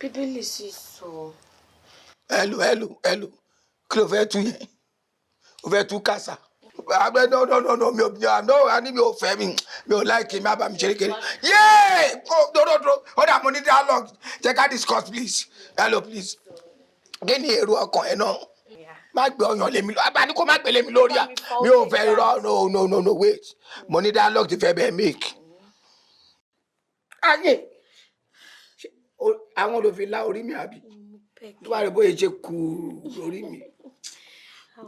Bíbélì sì sọ. Hello. Kí ló fẹ́ tú yẹn? O fẹ́ tú kásá. No, mi ò fẹ́ mi ò like mi abami ṣeré kéré. Yeah! No. Hold on, mo ní dialogue. Jẹ́ ká discuss, please. Hello, please. Kí ni èrò ọkàn ẹ náà? Má gbé ọyàn lé mi lórí. Abani kó má gbé lé mi lórí à. Mi ò fẹ́ irọ́. No, wait. Mo ní dialogue ti fẹ́ bẹ́ẹ̀ make. Ayé. Àwọn olùfin la orí mi àbí? Tó bá rí bóyá ṣe kú orí mi.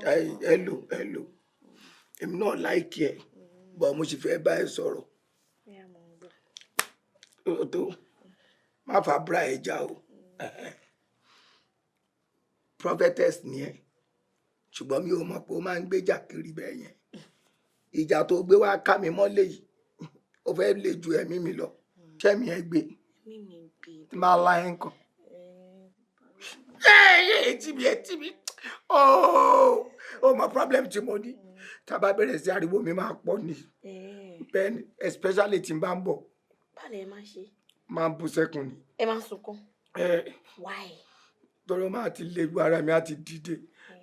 Hello. Èmi náà like ẹ, but mo sì fẹ́ bá ẹ sọ̀rọ̀. Tó má fà bra ẹ já o. Prophetess ni ẹ, ṣùgbọ́n mi ò mọ̀ pé ó máa ń gbéjà kiri bẹ́ẹ̀ yẹn. Ìjà tó gbé wá ká mi mọ́lé yìí, ó fẹ́ lè ju ẹ̀mí mi lọ. Ṣẹ́mi ẹ gbé. Máa la ẹ̀ ń kàn. Etí mi. Oh, my problem tí mo ní. Tá bá bẹ̀rẹ̀ sí ariwo mi máa pọ̀ ni. Bẹ́ẹ̀ni, especially tí n bá ń bọ̀. Báwo ẹ máa ṣe? Máa ń bú sẹ́kùn ni. Ẹ máa ń sunkún? Why? Tọ́rọ máa ti lé gbọ́ ara mi á ti dìde.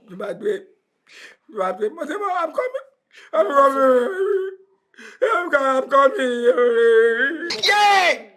Bí máa gbé, mo ṣe máa, I'm coming. Yeah!